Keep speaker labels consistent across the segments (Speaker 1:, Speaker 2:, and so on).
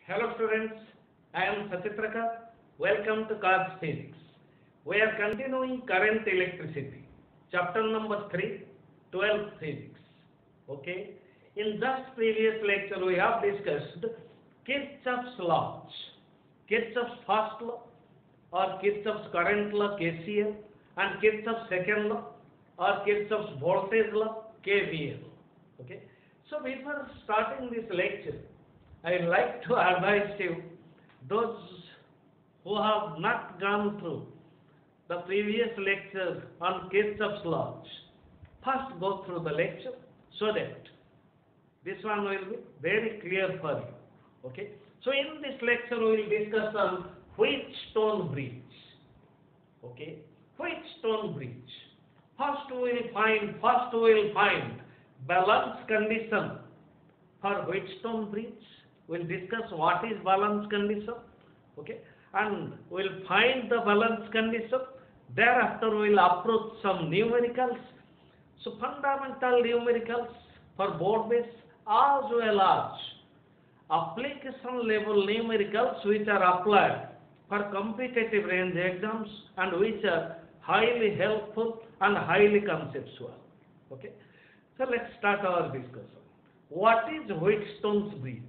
Speaker 1: Hello students, I am Sachitraka. Welcome to Cards Physics. We are continuing current electricity, chapter number 3, 12th physics. Okay. In just previous lecture we have discussed Kirchhoff's laws, Kirchhoff's first law or Kirchhoff's current law KCL and Kirchhoff's second law or Kirchhoff's voltage law KVL. Okay. So before starting this lecture, I would like to advise you, those who have not gone through the previous lecture on Kirchhoff's laws, first go through the lecture so that this one will be very clear for you. Okay. So in this lecture we will discuss on Wheatstone bridge. Okay. Wheatstone bridge. First we will find balance condition for Wheatstone bridge. We'll discuss what is balance condition, okay, and we'll find the balance condition. Thereafter, we'll approach some numericals. So, fundamental numericals for board base as well as application level numericals which are applied for competitive range exams and which are highly helpful and highly conceptual. Okay, so let's start our discussion. What is Wheatstone's bridge?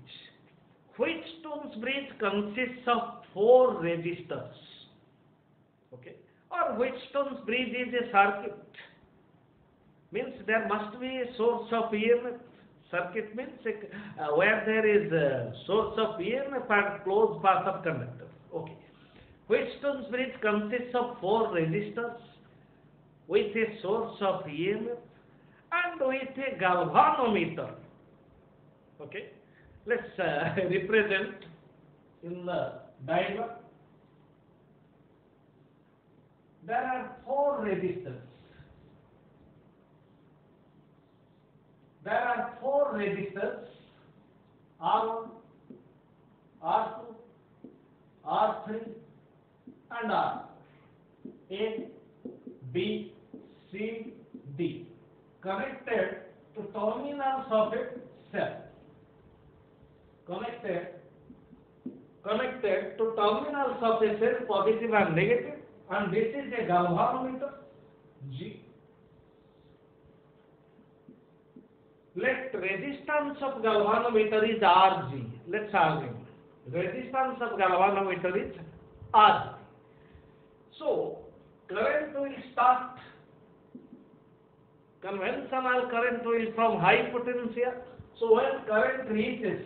Speaker 1: Wheatstone's bridge consists of 4 resistors. Okay, or Wheatstone's bridge is a circuit. Means there must be a source of EMF. Circuit means where there is a source of EMF and closed path of conductor. Okay, Wheatstone's bridge consists of 4 resistors with a source of EMF and with a galvanometer. Okay. Let's represent in the diagram. There are 4 resistors. There are 4 resistors R1, R2, R3 and R4. A, B, C, D connected to terminals of a cell. Connected to terminals of a cell, positive and negative, and this is a galvanometer G. Let resistance of galvanometer is Rg. Let's argue. Resistance of galvanometer is Rg. So current will start. Conventional current will from high potential. So when current reaches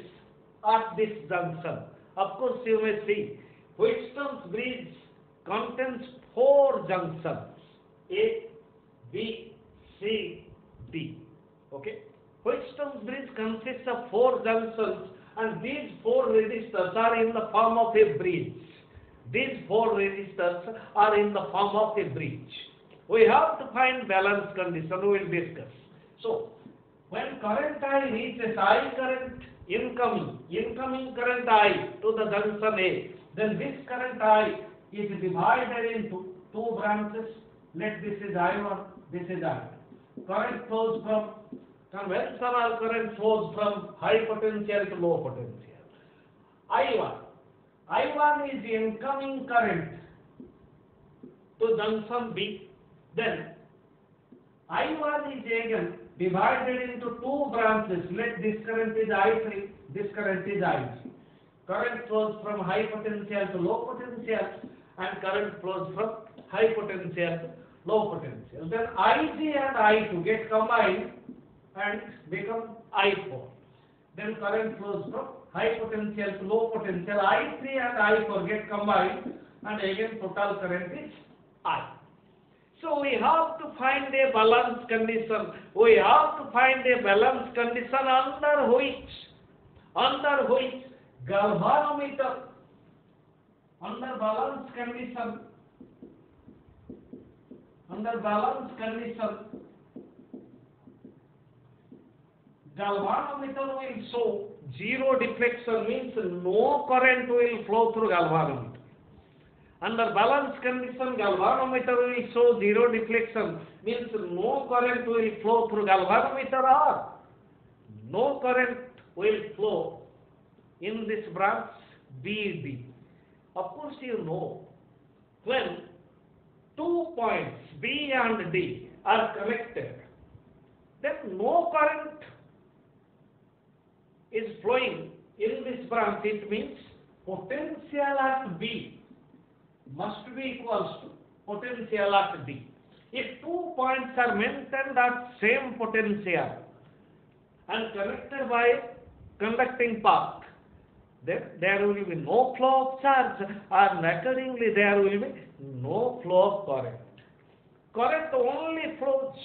Speaker 1: at this junction, of course you may see Wheatstone's bridge contains 4 junctions A, B, C, D. Okay, Wheatstone's bridge consists of 4 junctions and these 4 resistors are in the form of a bridge. These 4 resistors are in the form of a bridge. We have to find balance condition, we will discuss. So when current I reaches I current incoming current I to the junction A, then this current I is divided into 2 branches. Let this is I1, this is I2. Current flows from, conventional current flows from high potential to low potential. I1 is incoming current to junction B. Then I1 is again divided into 2 branches. Let this current is I3, this current is I3. Current flows from high potential to low potential and current flows from high potential to low potential. Then Ig and I2 get combined and become I4. Then current flows from high potential to low potential. I3 and I4 get combined and again total current is I. So we have to find a balance condition. We have to find a balance condition under which galvanometer, under balance condition, galvanometer will show 0 deflection, means no current will flow through galvanometer. Under balance condition, galvanometer will show 0 deflection, means no current will flow through galvanometer or no current will flow in this branch BD. Of course, you know, when 2 points B and D are connected, then no current is flowing in this branch. It means potential at B must be equals to potential at D. If 2 points are maintained at same potential and connected by conducting path, then there will be no flow of charge, and accordingly there will be no flow of current. Current only flows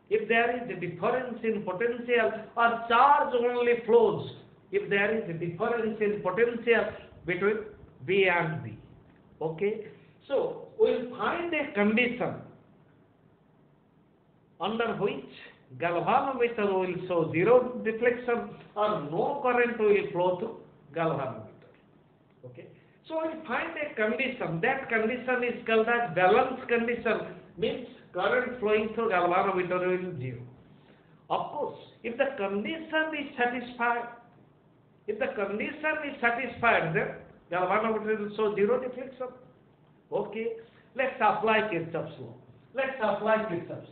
Speaker 1: if there is a difference in potential, or charge only flows if there is a difference in potential between B and B. Okay? So, we will find a condition under which galvanometer will show zero deflection or no current will flow through galvanometer. Okay? So, we will find a condition. That condition is called as balance condition, means current flowing through galvanometer will be zero. Of course, if the condition is satisfied, then galvanometer will show zero deflection. Okay, let's apply Kirchhoff's law. Let's apply Kirchhoff's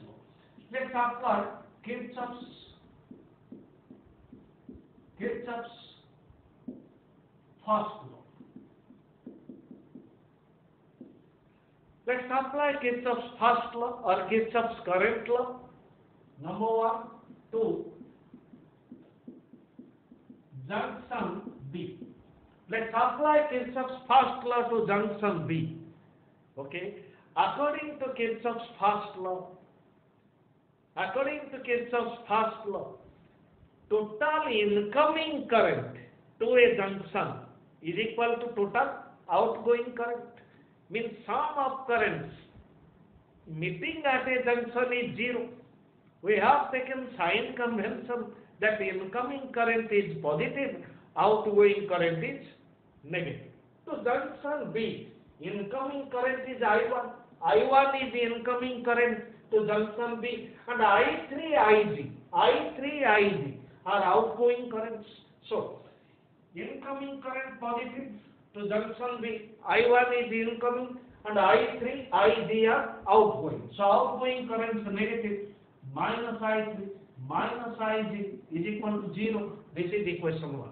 Speaker 1: first law. Let's apply Kirchhoff's first law or Kirchhoff's current law. Number 1, to junction B. Let's apply Kirchhoff's first law to junction B. Okay. According to Kirchhoff's first law, total incoming current to a junction is equal to total outgoing current. Means sum of currents meeting at a junction is zero. We have taken sign convention that incoming current is positive, outgoing current is negative. So junction B, incoming current is I1. I1 is incoming current to junction B, and I3 IG are outgoing currents. So incoming current positive to junction B, I1 is incoming and I3 IG are outgoing. So outgoing current is negative, minus I3 minus IG is equal to 0. This is equation 1.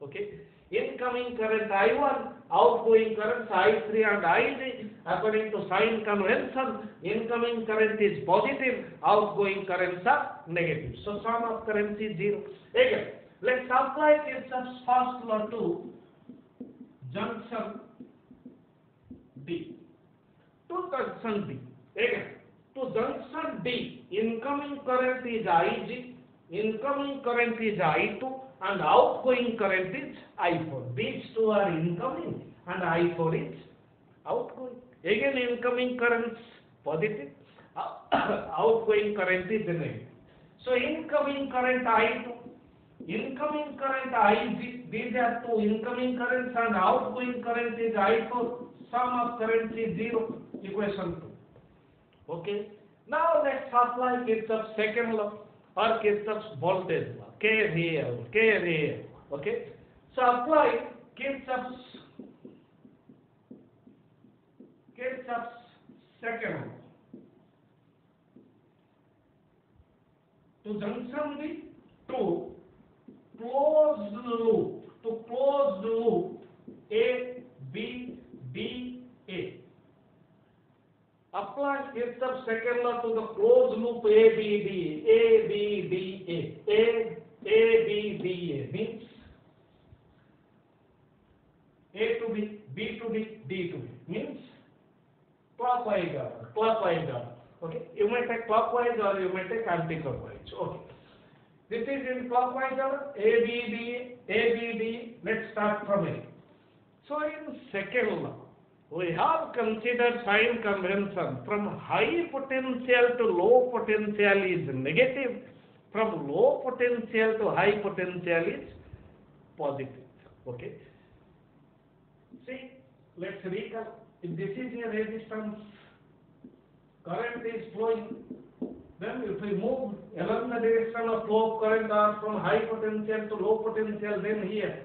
Speaker 1: Okay. Incoming current I1, outgoing currents I3 and IG. According to sign convention, incoming current is positive, outgoing currents are negative. So sum of currents is 0. Again, let's apply Kirchhoff's first law to junction D. Again, to junction D, incoming current is IG, incoming current is I2, and outgoing current is I4. These two are incoming and I4 is outgoing. Again, incoming current positive, outgoing current is negative. So incoming current I2, incoming current IG, these are two incoming currents, and outgoing current is I4. Sum of current is 0. Equation 2. Okay. Now let's apply Kirchhoff's second law or Kirchhoff's voltage law. KVL. Okay. So apply Kirchhoff's second law to junction B, to closed loop A, B, D, A. Apply Kirchhoff's second law to the closed loop A, B, D, A, B, D, A. A, B, D, A means A to B, B to B, D to B means clockwise order. Okay, you may take clockwise or you may take anti-clockwise. Okay, this is in clockwise order. A, B, D. Let's start from A. So in second law, we have considered sign convention. From high potential to low potential is negative. From low potential to high potential is positive. Okay. See, let's recall. If this is a resistance, current is flowing. Then if we move along the direction of flow of current or from high potential to low potential, then here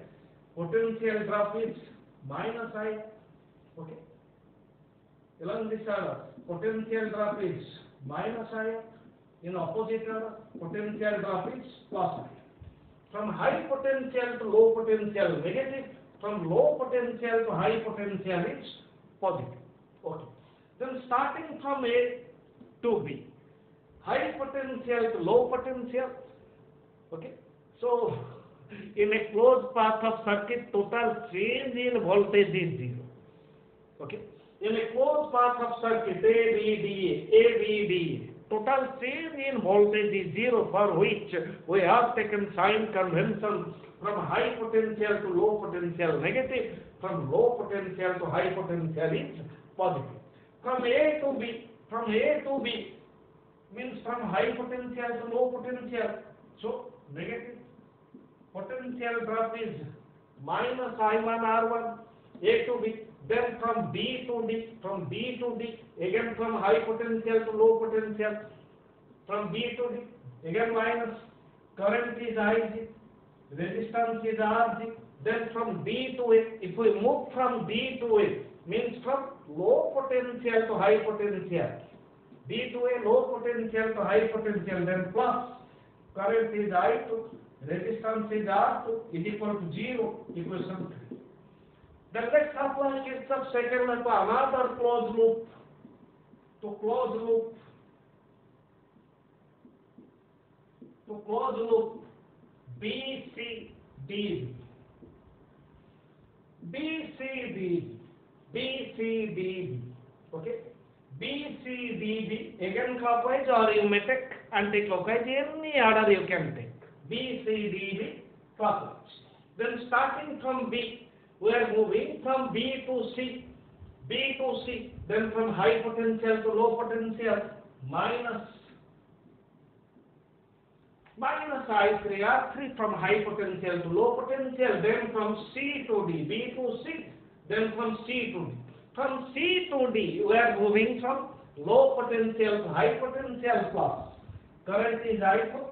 Speaker 1: potential drop is minus I. Okay. Along this order, potential drop is minus I. In opposite order, potential drop is plus I. From high potential to low potential negative, from low potential to high potential is positive. Okay. Then starting from A to B, high potential to low potential. Okay. So in a closed path of circuit, total change in voltage is zero. Okay. In a closed path of circuit ABDA, total change in voltage is zero, for which we have taken sign convention from high potential to low potential negative, from low potential to high potential is positive. From A to B means from high potential to low potential, so negative. Potential drop is minus I1 R1, A to B. Then from B to D, again from high potential to low potential, from B to D, again minus, current is Ig, resistance is Rg. Then from D to A, if we move from D to A, means from low potential to high potential, D to A, low potential to high potential, then plus, current is I2, resistance is R2, is equal to 0, equation 3. Then let's apply Kirchhoff's second law to another closed loop. To close loop BCD. Okay. BCDB, again clockwise or you may take anti-clockwise, any order you can take. BCDB clockwise. Then starting from B, we are moving from B to C, then from high potential to low potential, minus I3 R3 from high potential to low potential, then from C to D, B to C, then from C to D. From C to D, we are moving from low potential to high potential plus. Current is I4,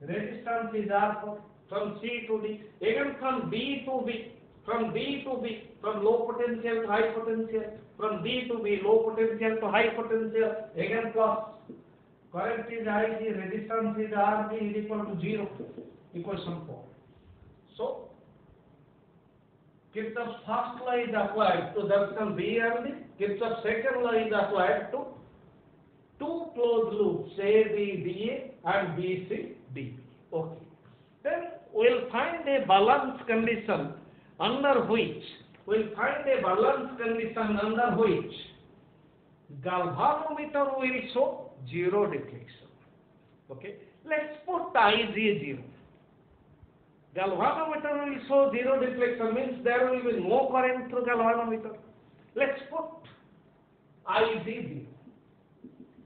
Speaker 1: resistance is R4. From C to D, again from B to B, from low potential to high potential, from D to B, low potential to high potential, again plus. Current is Ig, resistance is Rg, is equal to 0, equation 4. So, Kirchhoff's first law is applied to junction B and D. Kirchhoff's second law is applied to two closed loops, ABDA and BCDB. Okay. Then we'll find a balance condition under which galvanometer will show zero deflection. Okay. Let's put Ig 0. Galvanometer will show zero deflection, means there will be no current through galvanometer. Let's put Ig 0.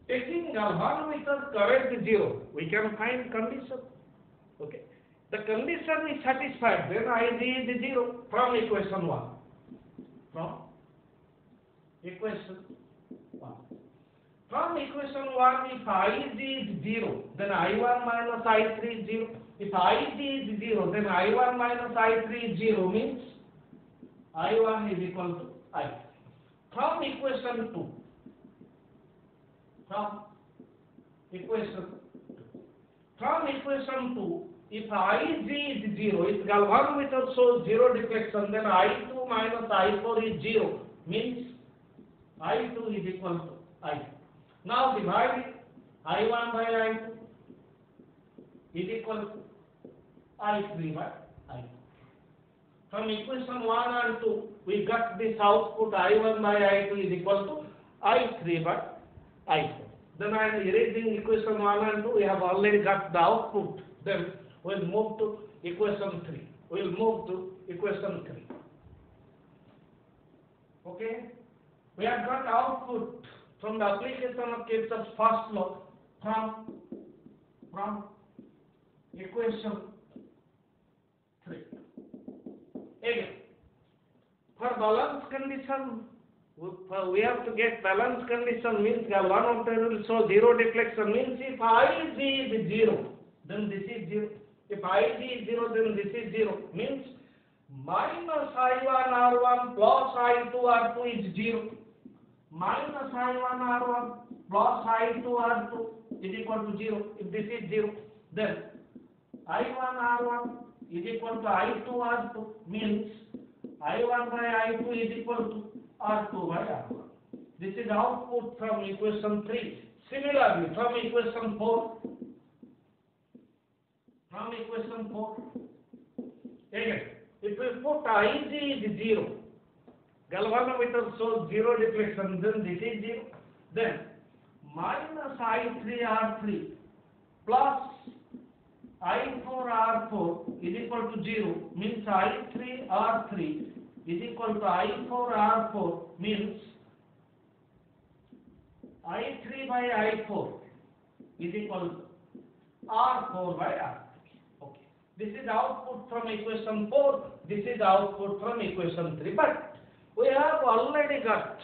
Speaker 1: Taking galvanometer current 0, we can find condition. Okay. The condition is satisfied, then Ig is 0 from equation 1. From equation 1, if Ig is 0, then I1 minus I3 is 0. If Ig is 0, then I1 minus I3 is 0, means I1 is equal to I3. From equation 2, if Ig is 0, if galvanometer shows zero deflection, then I2 minus I4 is 0, means I2 is equal to I2. Now divide I1 by I2 is equal to I3 by I2. From equation 1 and 2, we got this output I1 by I2 is equal to I3 by I4. Then I am erasing equation 1 and 2. We have already got the output. Then we'll move to equation 3. Okay? We have got output from the application of Kirchhoff's first law from equation 3. Again, for balance condition, we have to get balance condition, means galvanometer will show zero deflection, means if Ig is 0, then this is 0. If Ig is 0, then this is 0, means I1 R1 plus I2 R2 is 0. Minus I1 R1 plus I2 R2 is equal to 0. If this is 0, then I1 R1 is equal to I2 R2 means I1 by I2 is equal to R2 by R1. This is output from equation 3. Similarly, from equation 4, again, if we put Ig is 0, galvanometer shows 0 deflection, then this is 0. Then minus I3 R3 plus I4 R4 is equal to 0 means I3 R3 is equal to I4 R4 means I3 by I4 is equal to R4 by R3. Okay. This is output from equation 4. This is output from equation 3. But we have already got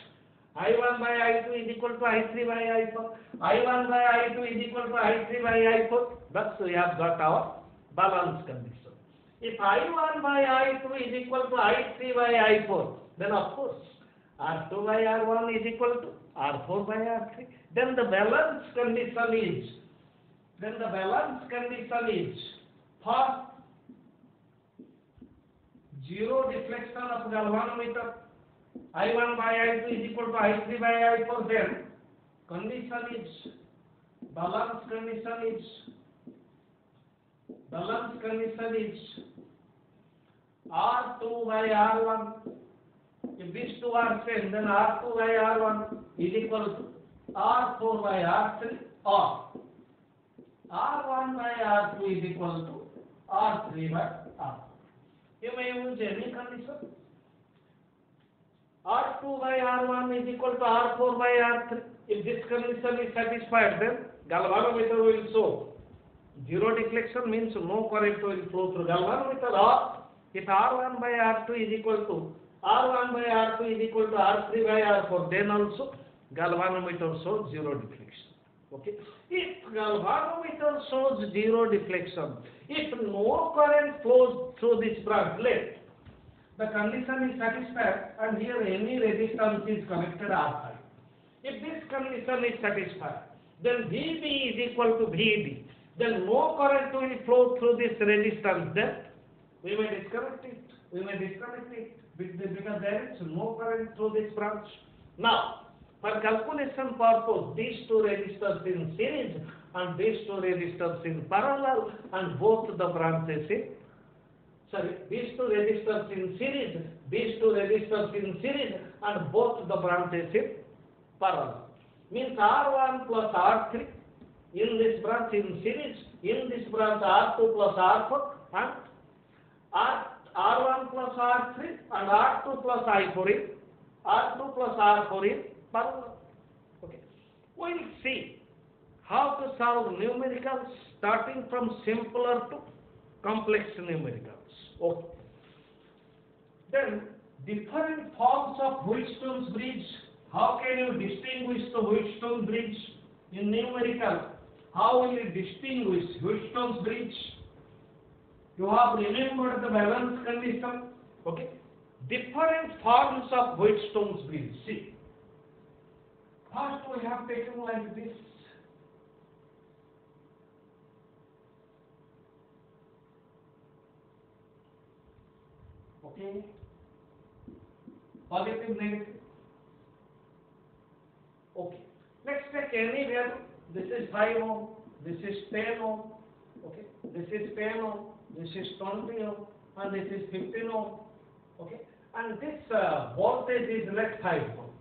Speaker 1: I1 by I2 is equal to I3 by I4. I1 by I2 is equal to I3 by I4. Thus we have got our balance condition. If I1 by I2 is equal to I3 by I4, then of course R2 by R1 is equal to R4 by R3. Then the balance condition is for 0 deflection of galvanometer, I1 by I2 is equal to I3 by I4, then balance condition is R2 by R1. If these two are same, then R2 by R1 is equal to R4 by R3, or R1 by R2 is equal to R3 by R4. You may use any condition. R2 by R1 is equal to R4 by R3. If this condition is satisfied, then galvanometer will show 0 deflection, means no current will flow through galvanometer. Or if R1 by R2 is equal to R1 by R2 is equal to R3 by R4, then also galvanometer shows 0 deflection. Okay. If galvanometer shows 0 deflection, if no current flows through this branch left, the condition is satisfied, and here any resistance is connected R5. If this condition is satisfied, then VB is equal to VD. Then no current will flow through this resistance. Then we may disconnect it. Because there is no current through this branch. Now, for calculation purpose, these two resistors in series and these two resistors in parallel, and both the branches in these two resistors in series, and both the branches in parallel. Means R1 plus R3 in this branch in series, in this branch R2 plus R4, and R1 plus R3 and R2 plus I4 in parallel. Okay. We will see how to solve numericals starting from simpler to complex numericals. Okay. Then different forms of Wheatstone's bridge. How can you distinguish the Wheatstone bridge in numerical? How will you distinguish Wheatstone's bridge? You have remembered the balance condition. Okay. Different forms of Wheatstone's bridge. See. First we have taken like this. Okay. Positive, negative. Okay. Let's take any value. This is 5 ohm. This is 10 ohm. Okay. This is 10 ohm. This is 20 ohm. And this is 15 ohm. Okay. And this voltage is like 5 volt.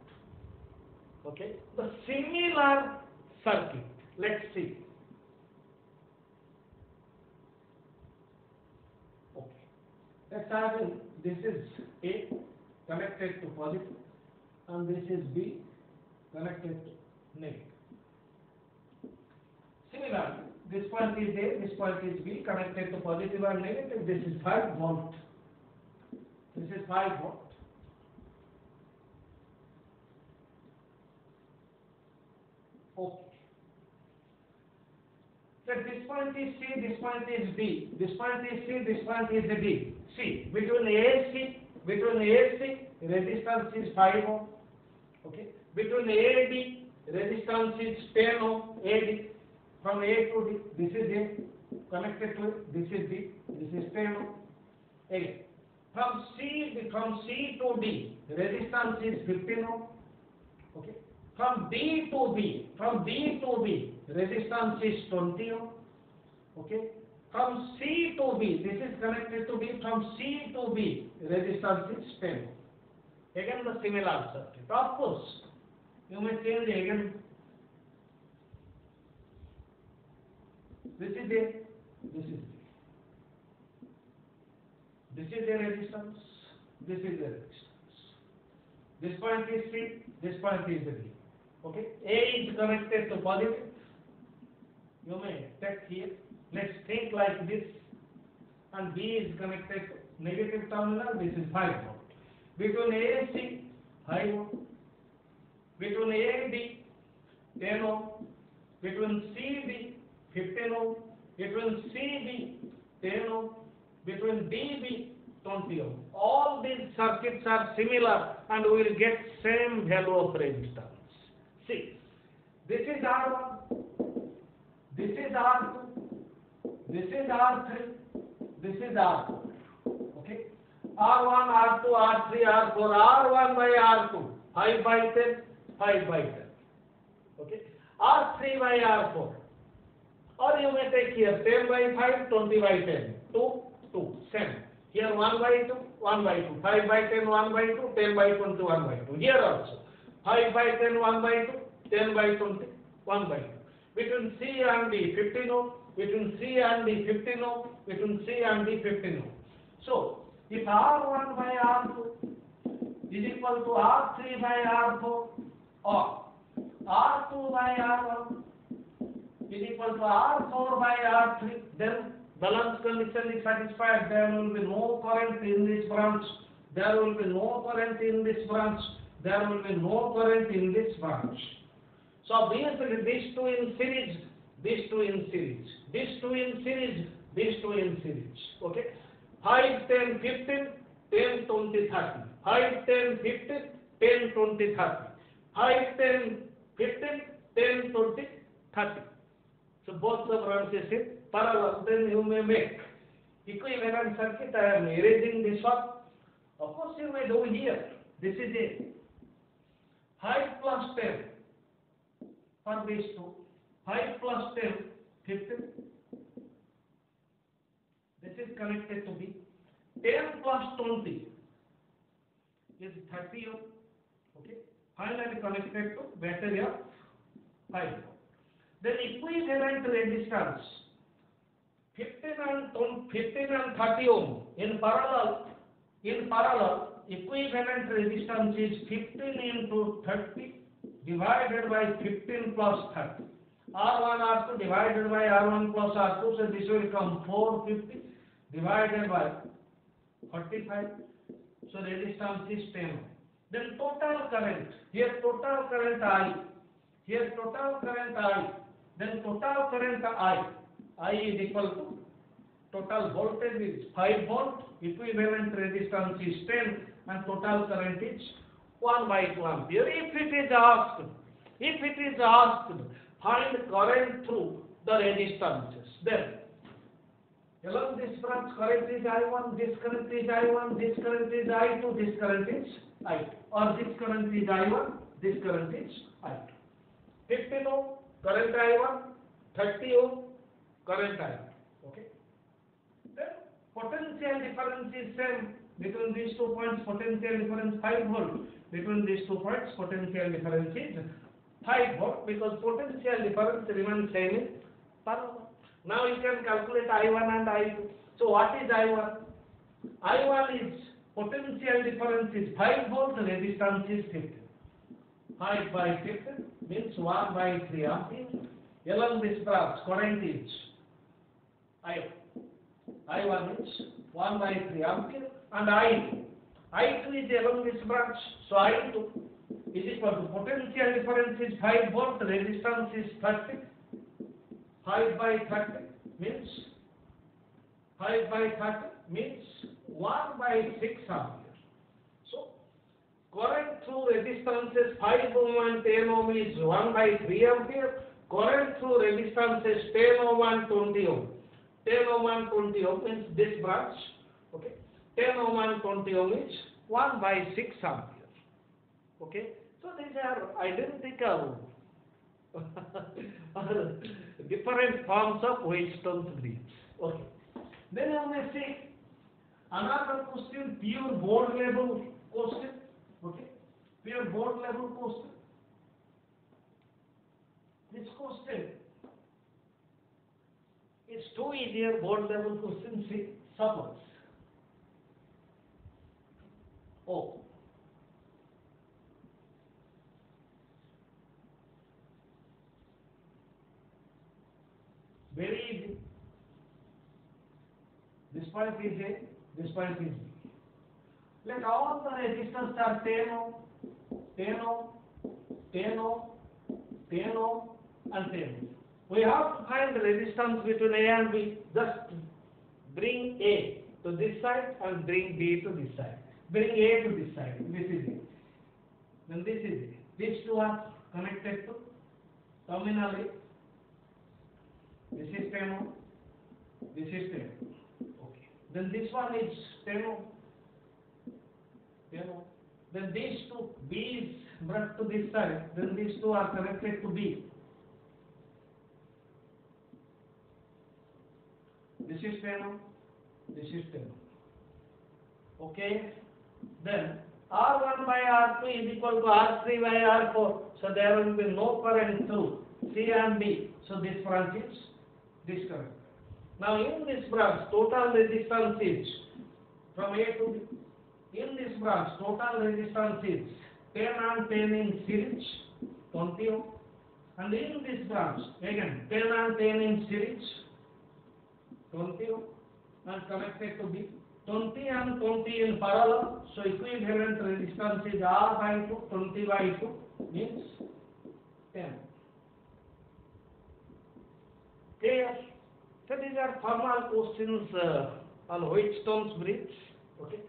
Speaker 1: Okay. The similar circuit. Let's see. Okay. Let's imagine this is A connected to positive, and this is B connected to negative. Similarly, this point is A, this point is B, connected to positive and negative. This is 5 volt. This is 5 volt. Okay. So this point is C, this point is B, this point is C, this point is D. See, between A and C, between AC resistance is 5 ohm. Okay. Between A and D resistance is 10 ohm. AD from A to D. This is A connected to it. This is D. This is 10 ohm. Again. From C to D resistance is 15 ohm. Okay. From D to B resistance is 20 ohm. Okay. From C to B, this is connected to B. From C to B, resistance is 10 ohm. Again the similar circuit. Of course, you may change again. This is A, this is B. This is a resistance, this is a resistance. This point is C, this point is B. Okay. A is connected to positive. You may take here. Let's think like this. And B is connected to negative terminal. This is 5 volt. Between A and C, 5 ohm. Between A and D, 10 ohm. Between C B, 15 ohm. Between C B, 10 ohm. Between D B, 20 ohm. All these circuits are similar and we will get same value of resistance. See, this is R1, this is R2, this is R3, this is R4. Okay? R1, R2, R3, R4, R1 by R2, 5 by 10, 5 by 10. Okay? R3 by R4. Or you may take here 10 by 5, 20 by 10, 2, 2, same. Here 1 by 2, 1 by 2, 5 by 10, 1 by 2, 10 by 20, 1 by 2. Here also 5 by 10, 1 by 2, 10 by 20, 1 by 2. Between C and D, 15 ohm. Between C and D, 15 ohm. Between C and D, 15 ohm. So, if R1 by R2 is equal to R3 by R4 or R2 by R1 is equal to R4 by R3, then balance condition is satisfied. There will be no current in this branch. There will be no current in this branch. There will be no current in this branch. So obviously these two in series, these two in series, these two in series, these two in series. Okay? 5, 10, 15, 10, 20, 30. 5, 10, 15, 10, 20, 30. 5, 10, 15, 10, 20, 30. So both the branches in parallel, then you may make equivalent circuit. I am erasing this one. Of course you may do here. This is it. 5 plus 10 for these two. 5 plus 10, 15. This is connected to B. 10 plus 20 is 30 ohm. Okay. Finally connected to battery of 5 ohm. Then equivalent resistance 15 and 30 ohm in parallel. Equivalent resistance is 15 into 30 divided by 15 plus 30. R1 R2 divided by R1 plus R2, so this will come 450 divided by 45. So resistance is 10. Then total current. Here total current I. Here total current I. Then total current I is equal to total voltage is 5 volt, equivalent resistance is 10, and total current is 1 by 2 ampere. If it is asked, find current through the resistances, then along this branch current is I1, this current is I1, this current is I2, this current is I2, or this current is I1, this current is I2. 15 ohm current I1, 30 ohm current I2. Okay. Then potential difference is same between these 2 points. Potential difference 5 volt. Between these 2 points, potential difference is 5 volt, because potential difference remains same in parallel. Now you can calculate I1 and I2. So what is I1? I1 is potential difference is 5 volt, resistance is 15. 5 by 15 means 1 by 3 ampere. Along this branch, current is I1 is 1 by 3 ampere, and I2 is along this branch. So I2 is equal to potential difference is 5 volt, resistance is 30. 5 by 30 means 1 by 6 ampere. Current through resistances 5 ohm and 10 ohm is 1 by 3 ampere. Current through resistances 10 ohm and 20 ohm. 10 ohm and 20 ohm means this branch. Okay. 10 ohm and 20 ohm is 1 by 6 ampere. Okay. So these are identical or different forms of Wheatstone's bridge. Okay. Then you may see another question, pure board level question. Okay. Pure board level question. This question is too easier board level question. See, suppose O. Very easy. This point is A, this point is B. Let all the resistors are 10 ohm, 10 ohm, 10 ohm, 10 ohm and 10 ohm. We have to find the resistance between A and B. Just bring A to this side and bring B to this side. Bring A to this side. This is A. Then this is A. These two are connected to terminal A. This is 10 ohm. This is 10 ohm. Okay. Then this one is 10 ohm. 10 ohm. Then these two, B is brought to this side. Then these two are connected to B. This is 10 ohm. This is 10 ohm. Okay. Then R1 by R2 is equal to R3 by R4. So there will be no current through C and B. So this branch is disconnected. Now in this branch, total resistance is from A to B. In this branch, total resistance is 10 and 10 in series, 20 ohm. And in this branch, again 10 and 10 in series, 20 ohm. And connected to B. 20 and 20 in parallel, so equivalent resistance is R by 2, 20 by 2 means 10. Clear? So these are formal questions on Wheatstone's bridge. Okay.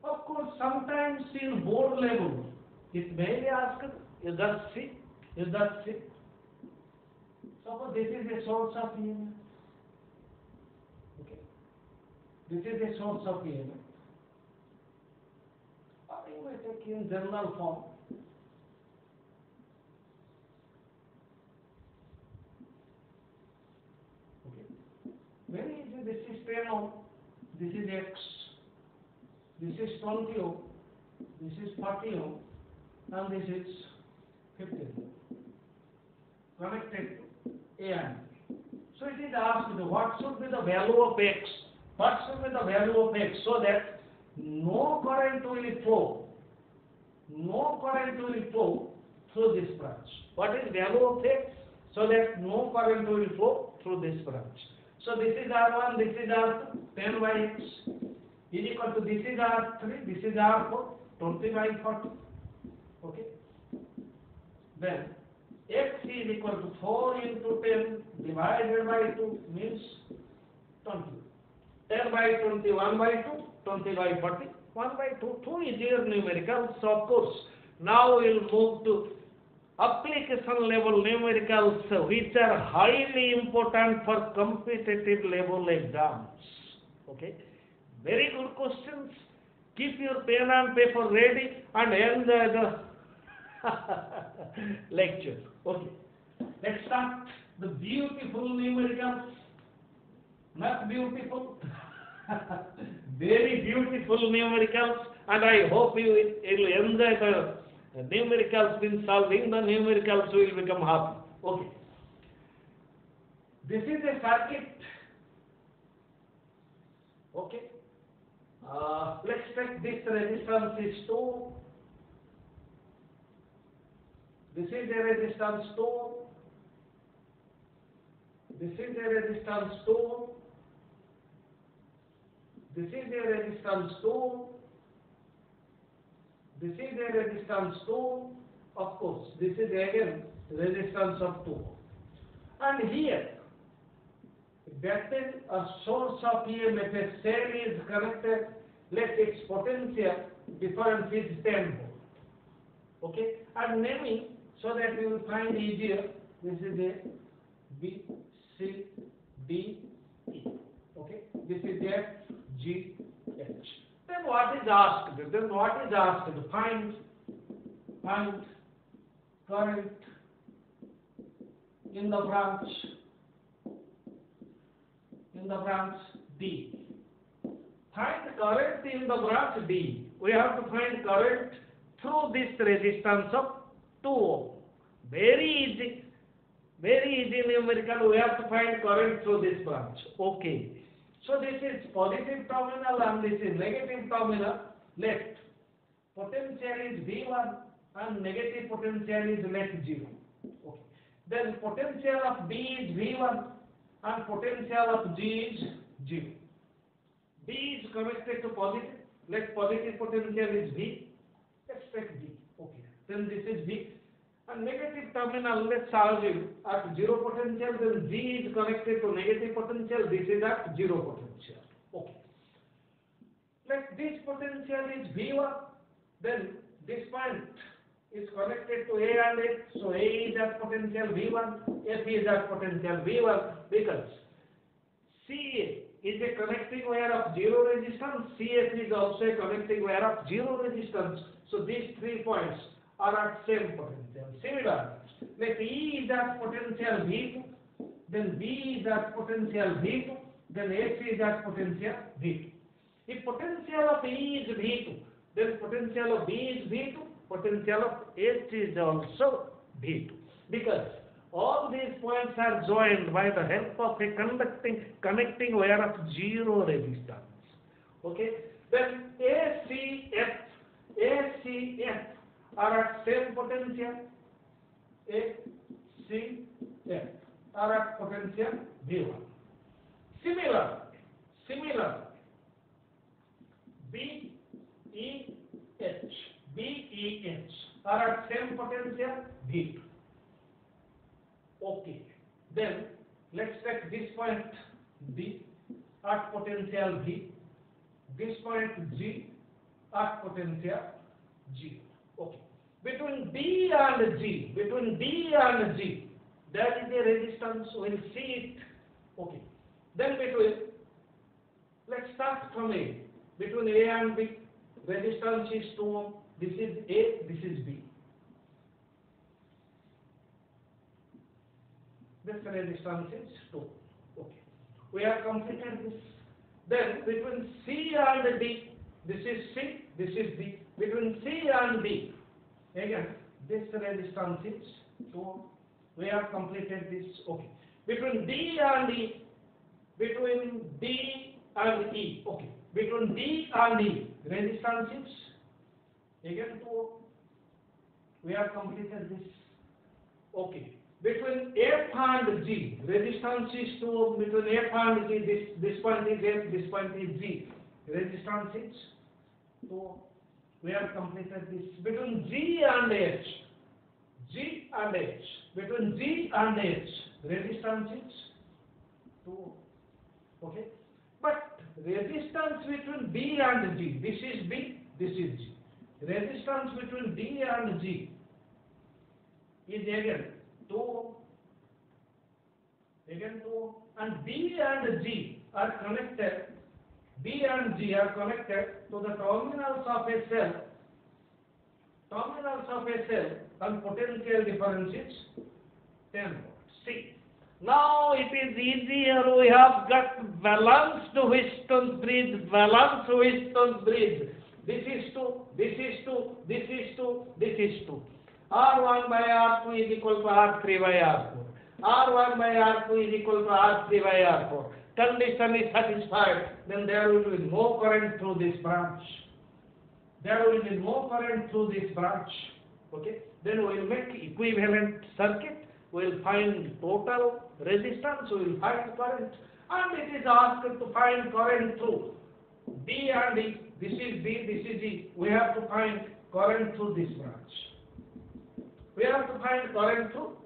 Speaker 1: Of course, sometimes in board level, it may be asked, is that C? Is that C? Suppose this is a source of EMF. Okay. This is a source of EMF. Or you may take in general form. Okay. Very easy. This is 10 ohm. This is X. This is 20 ohm. This is 40 ohm. And this is 50 ohm. Connected to A and B. So it is asked, what should be the value of X? What should be the value of X so that no current will flow? No current will flow through this branch. What is value of X? So that no current will flow through this branch. So this is R1, this is R2, 10 by X is equal to this is R3, this is R4, 20 by 40. Okay. Then X is equal to 4 into 10 divided by 2 means 20. 10 by 20, 1 by 2, 20 by 40, 1 by 2. Two easier numericals. So of course, now we'll move to application level numericals which are highly important for competitive level exams. Okay. Very good questions. Keep your pen and paper ready and enjoy the lecture. Okay. Let's start the beautiful numericals. Not beautiful. Very beautiful numericals, and I hope you will enjoy the numericals. In solving the numericals, you will become happy. Okay. This is a circuit. Okay. Let's take this resistance is 2. This is a resistance 2. This is a resistance 2. This is a resistance 2. This is a resistance 2. Of course, this is again resistance of 2. And here, that is a source of EMF. A cell is connected. let its potential difference is 10 volt. Okay, and naming so that we will find easier. This is A, B, C, D, E. Okay, this is F, G, H. Then what is asked? Find current in the branch D. Find current in the branch D. We have to find current through this resistance of 2 ohm. Very easy numerical. We have to find current through this branch. Okay. So this is positive terminal and this is negative terminal. Left potential is V1 and negative potential is left 0. Okay. Then potential of B is V1 and potential of G is 0. B is connected to positive. Let positive potential is V. Let's take B. Okay. Then this is V. And negative terminal, let's assume at 0 potential, then G is connected to negative potential. This is at 0 potential. Okay. Let this potential is V1. Then this point is connected to A and F. So A is at potential V1, F is at potential V1 because CA is a connecting wire of 0 resistance. CF is also a connecting wire of 0 resistance. So these 3 points are at same potential. Similar, let E is at potential V2, then B is at potential V2, then H is at potential V2. If potential of E is V2, then potential of B is V2, potential of H is also V2. Because all these points are joined by the help of a connecting wire of 0 resistance. Okay? Then ACF are at same potential. ACF are at potential V1. Similar. BEH are at same potential V2. Okay. Then let's take this point D at potential V, this point G at potential G. Okay. Between D and G, there is a resistance. We'll see it. Okay. Then let's start from A. Between A and B, resistance is 2 ohm. This is A, this is B. This resistance is 2. Okay. We have completed this. Then between C and D, this is C, this is D. Between C and D, again, this resistance is 2 ohm. We have completed this. Okay. Between D and E, okay. Between D and E, resistance is again 2 ohm. We have completed this. Okay. Between F and G, resistance is 2 ohm. Between F and G, this point is F, this point is G. Resistance is 2 ohm. We have completed this. Between G and H, between G and H, resistance is 2 ohm. Okay. But resistance between B and G, this is B, this is G. Resistance between D and G is again 2 ohm. Again 2 ohm. And B and G are connected. B and G are connected to the terminals of a cell. And potential difference is 10 volts. See. Now it is easier. We have got balanced Wheaton's bridge. This is 2, this is 2, this is 2, this is 2. R1 by R2 is equal to R3 by R4. R1 by R2 is equal to R3 by R4. Condition is satisfied, then there will be no current through this branch. Okay? Then we will make equivalent circuit. We will find total resistance. We will find current. And it is asked to find current through D and E. This is B, this is E. We have to find current through this branch. We have to find current through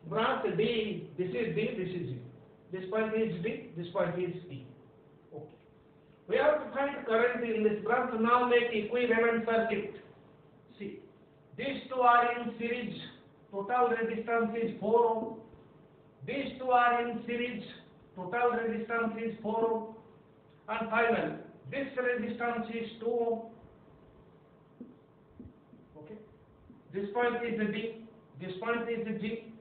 Speaker 1: branch D. This is D, this is E. This point is D, this point is E. Okay. We have to find current in this branch. Now make equivalent circuit. See, these two are in series. Total resistance is 4 ohm. These two are in series. Total resistance is 4 ohm. And finally, this resistance is 2 ohm. Okay. This point is a D. This point is a G.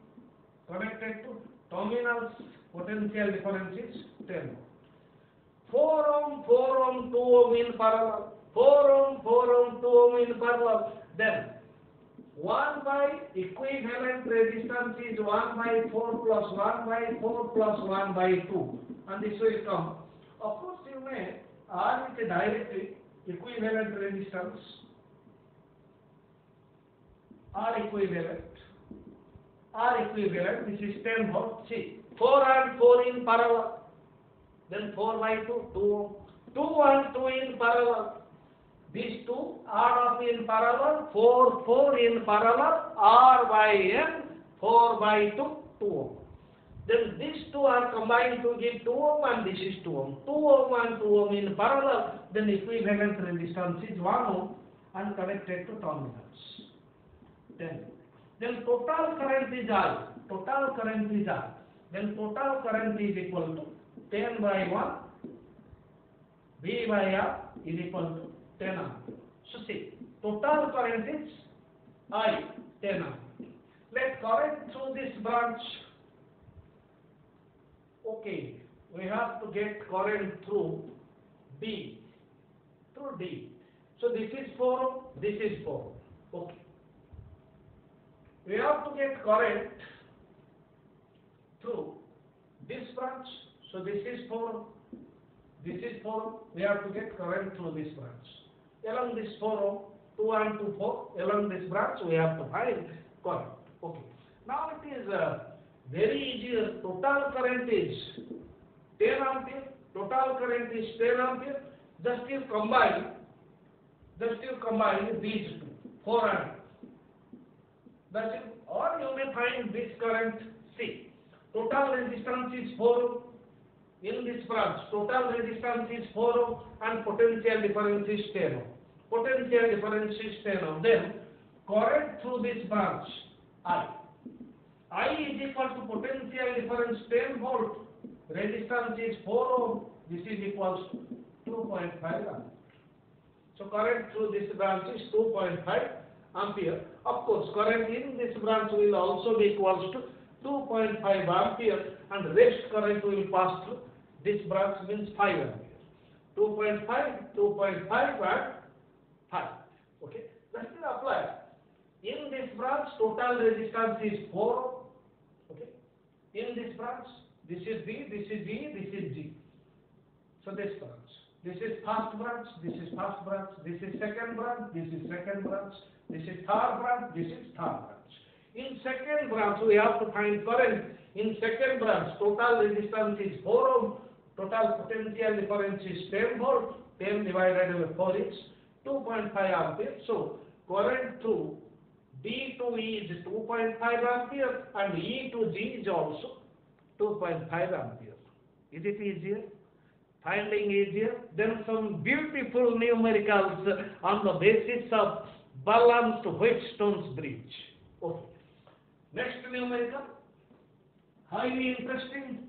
Speaker 1: Connected to terminals. Potential difference is 10 ohm. 4 ohm, 4 ohm, 2 ohm in parallel. 4 ohm, 4 ohm, 2 ohm in parallel. Then 1 by equivalent resistance is 1 by 4 plus 1 by 4 plus 1 by 2. And this will come. Of course, you may R it directly equivalent resistance. R equivalent. This is 10 volt. See, 4 and 4 in parallel. Then 4 by 2, 2 ohm. 2 and 2 in parallel. These two are up in parallel. 4, 4 in parallel. R by N, 4 by 2, 2 ohm. Then these two are combined to give 2 ohm and this is 2 ohm. 2 ohm and 2 ohm in parallel. Then equivalent resistance is 1 ohm and connected to terminals. Then total current is I. Then total current is equal to 10 by 1, V by R is equal to 10 ampere. So see, total current is I, 10 ampere. Let current through this branch. Okay, we have to get current through D. So this is 4 ohm, this is 4 ohm. Okay. We have to get current through this branch. So this is 4 ohm. This is 4 ohm. We have to get current through this branch. Along this 4 ohm, 2 and 2, 4. Along this branch, we have to find current. Okay. Now it is very easy. Total current is 10 ampere. Total current is 10 ampere. Just you combine these two, 4 and 2. That's it. Or you may find this current. See, total resistance is 4 ohm. In this branch, total resistance is 4 ohm and potential difference is 10 ohm. Then current through this branch, I is equal to potential difference 10 volt. Resistance is 4 ohm. This is equals to 2.5 ampere. So current through this branch is 2.5 ampere. Of course, current in this branch will also be equals to 2.5 ampere and rest current will pass through this branch means 5 ampere. 2.5 and 5. Okay, that will apply. In this branch, total resistance is 4 ohm. Okay, in this branch, this is B, this is E, this is G. So this branch, this is first branch, this is first branch, this is second branch, this is second branch, this is third branch, this is third branch. In second branch, we have to find current. In second branch, total resistance is 4 ohm. Total potential difference is 10 volt. 10 divided by 4 is 2.5 ampere. So current through D to E is 2.5 ampere and E to G is also 2.5 ampere. Is it easier? Finding easier? Then some beautiful numericals on the basis of balanced Wheatstone's bridge. Okay. Next numerical, highly interesting,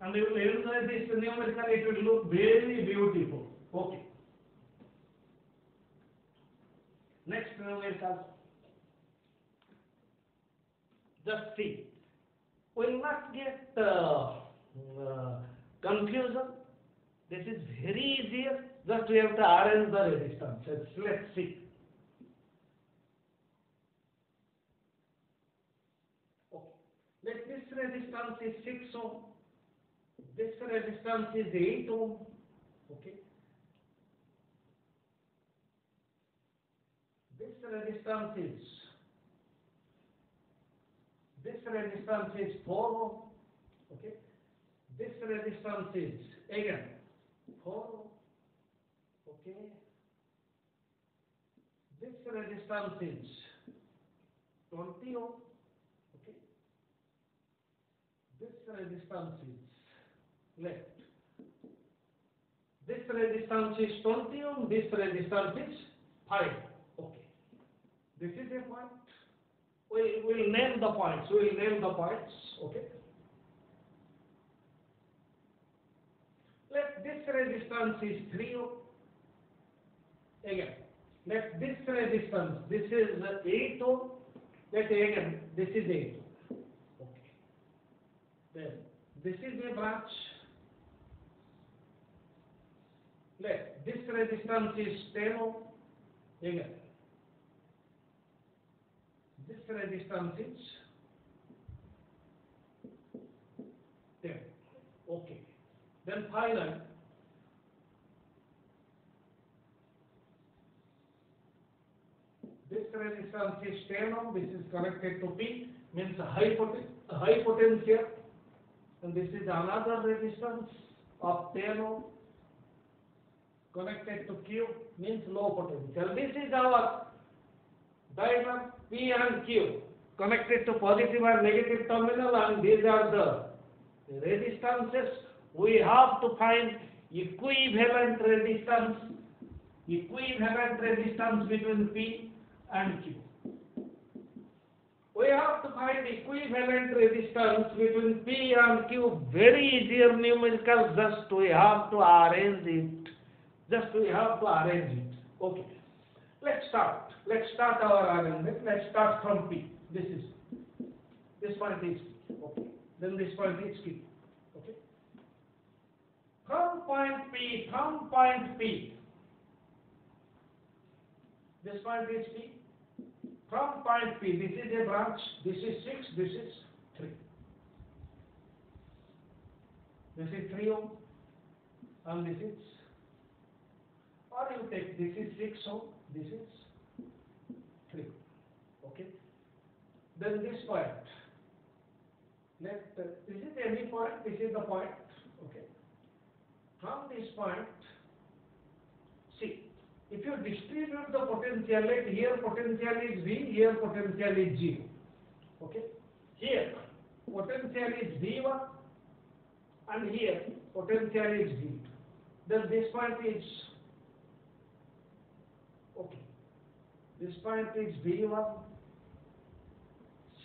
Speaker 1: and you will enjoy this numerical. It will look very beautiful. Okay. Next numerical. Just see. We will not get confusion. This is very easier. Just we have to arrange the resistance. Let's see. Let this resistance is 6 ohm. This resistance is 8 ohm. Okay. This resistance is 4 ohm. Okay. This resistance is again 4 ohm. Okay. This resistance is 20 ohm. Okay. This resistance is left. This resistance is 20 ohm, this resistance is 5. Okay. This is a point. We will name the points. We will name the points. Okay. Let this resistance is 3 ohm. Again, let this resistance, this is 8 ohm. Let again, this is 8 ohm. Okay. Then this is a branch. Let this resistance is 10 ohm. Again, this resistance is 10. Okay. Then finally, this resistance is 10 ohm. This is connected to P, means a high potential, and this is another resistance of 10 ohm connected to Q, means low potential. This is our diagram P and Q connected to positive and negative terminal, and these are the resistances. We have to find equivalent resistance between P and Q. We have to find equivalent resistance between P and Q. Very easier numerical, just we have to arrange it. Okay. Let's start our arrangement. Let's start from P. This point is P. Okay. Then this point is Q. Okay. From point P. This point is P. From point P, this is a branch. This is 6. This is 3. This is 3 ohm, and this is. Or you take this is 6 ohm. This is 3. Okay. Then this point. This is any point. This is the point. Okay. From this point, see, if you distribute the potential, let here potential is V, here potential is 0. Okay. Here potential is V1, and here potential is V2. Then this point is okay. This point is V1,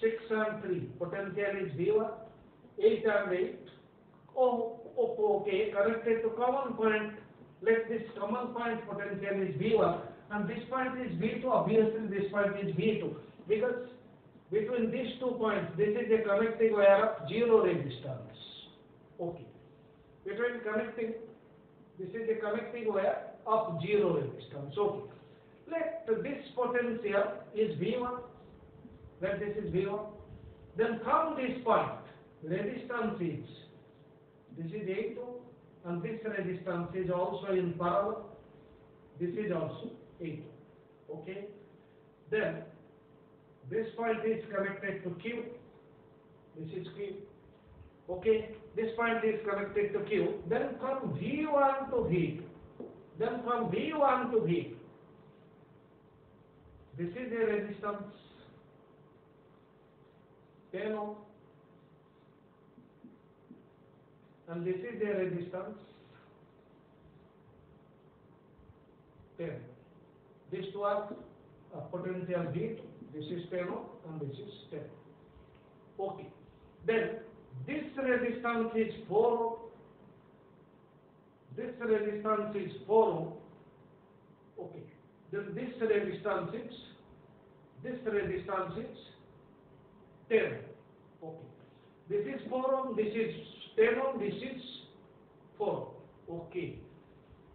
Speaker 1: 6 and 3. Potential is V1, 8 and 8. Okay. Connected to common point. Let this common point potential is V1, and this point is V2. Obviously, this point is V2, because between these 2 points, this is a connecting wire of 0 resistance. Okay. This is a connecting wire of 0 resistance. Okay. Let this potential is V1. Let this is V1. Then from this point, resistance is, this is 8 ohm, and this resistance is also in parallel. This is also 8 ohm. Okay. Then this point is connected to Q. This is Q. Okay. This point is connected to Q. Then from V1 to V2. This is a resistance 10 ohm, and this is a resistance 10. This was a potential V2. This is 10 ohm, and this is 10. Okay. Then this resistance is 4 ohm. This resistance is 4 ohm. Okay. Then this resistance is 10. Okay. This is 4 ohm, this is 10 ohm, this is 4. Okay.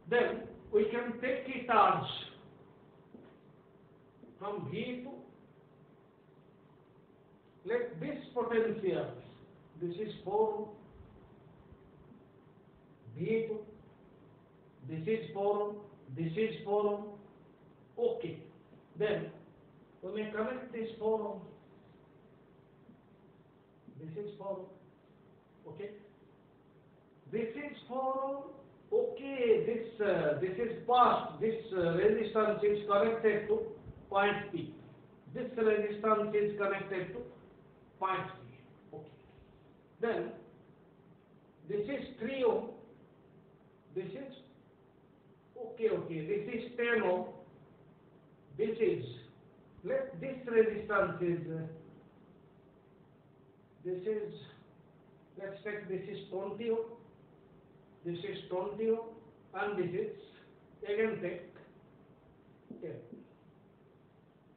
Speaker 1: Then we can take it as from V2. Let this potential, this is 4 ohm, V2, this is 4 ohm, this is 4 ohm. Okay. Then we may connect this 4 ohm. This is 4 ohm. Okay. This is 4 ohm. Okay. This is past. This resistance is connected to point P. This resistance is connected to point P. Okay. Then this is 3 ohm. This is Okay, this is 10 ohm. This is, let this resistance is, this is, let's take this is 20 ohm, this is 20 ohm, and this is, again take 10.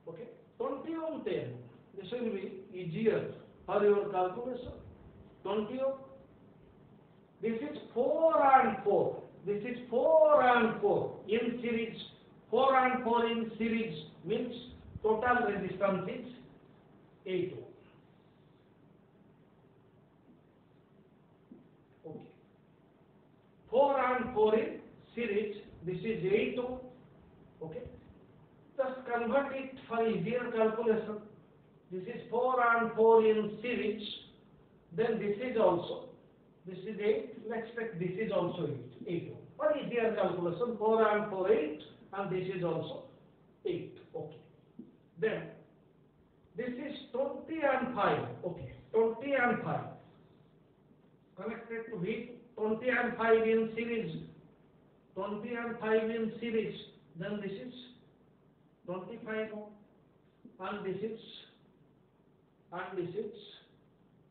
Speaker 1: Okay, 20 ohm 10. This will be easier for your calculation. 20 ohm. This is 4 and 4. This is 4 and 4 in series. 4 and 4 in series means total resistance is 8 ohm. Okay. 4 and 4 in series. This is 8 ohm. Okay. Just convert it for easier calculation. This is 4 and 4 in series. Then this is also. This is 8. Let's take this is also 8 ohm. For easier calculation, 4 and 4, 8. And this is also 8. Okay. Then this is 20 and 5. Okay. 20 and 5. Connected to V. 20 and 5 in series. 20 and 5 in series. Then this is 25 ohm. And this is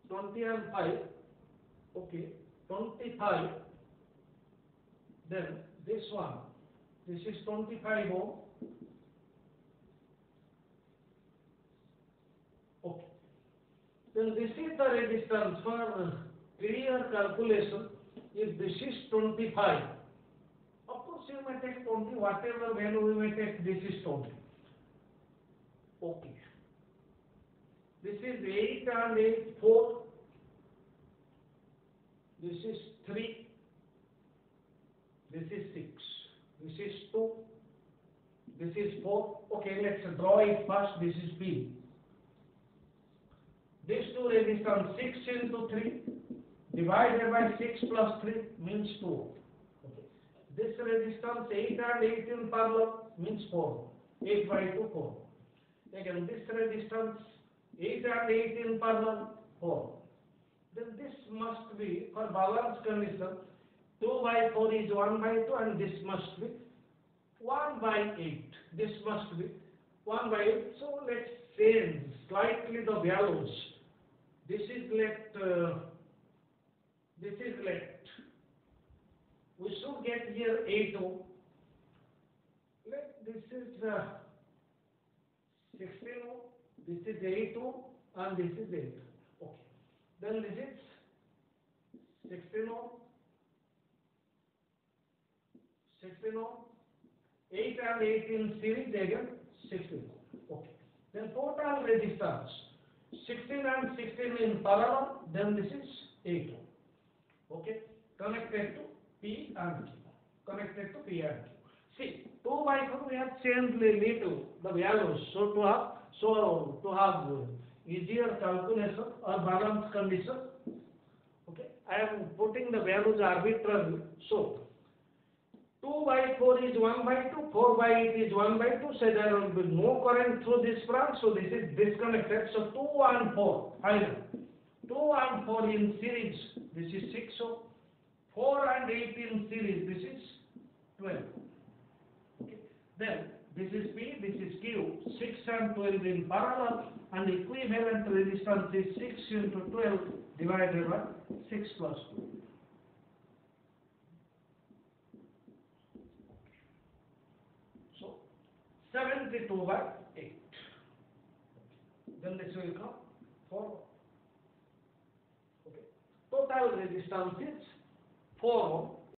Speaker 1: 20 and 5. Okay. 25. Then this one. This is 25 ohm. Okay. Then this is the resistance for clear calculation. If this is 25, of course you may take 20, whatever value we may take, this is 20. Okay. This is 8 and 8, 4. This is 3. This is 6. This is 2. This is 4. Okay, let's draw it first. This is P. These two resistance 6 into 3 divided by 6 plus 3 means 2. Okay. This resistance 8 and 8 in parallel means 4. 8 by 2, 4. Again, this resistance 8 and 8 in parallel 4. Then this must be for balance condition 2 by 4 is 1 by 2 and this must be 1 by 8. This must be 1 by 8. So let's change slightly the values. This is left. This is left. We should get here 8 ohm. Let this is 16 ohm. This is 8 ohm and this is 8. Okay. Then this is 16 ohm. 16 ohm. 8 and 8 in series again 16 ohm. Okay. Then total resistance 16 and 16 in parallel. Then this is 8 ohm. Okay. Connected to P and Q. Connected to P and Q. See, 2 by 4 we have changed little the values to have easier calculation or balance condition. Okay. I am putting the values arbitrarily. So 2 by 4 is 1 by 2, 4 by 8 is 1 by 2, so there will be no current through this branch, so this is disconnected. So 2 and 4, final. 2 and 4 in series, this is 6 ohm. 4 and 8 in series, this is 12. Okay. Then this is P, this is Q, 6 and 12 in parallel, and equivalent resistance is 6 into 12 divided by 6 plus 2. So 72 by 8. Then this will come 4. Okay. Total resistance is 4 ohm.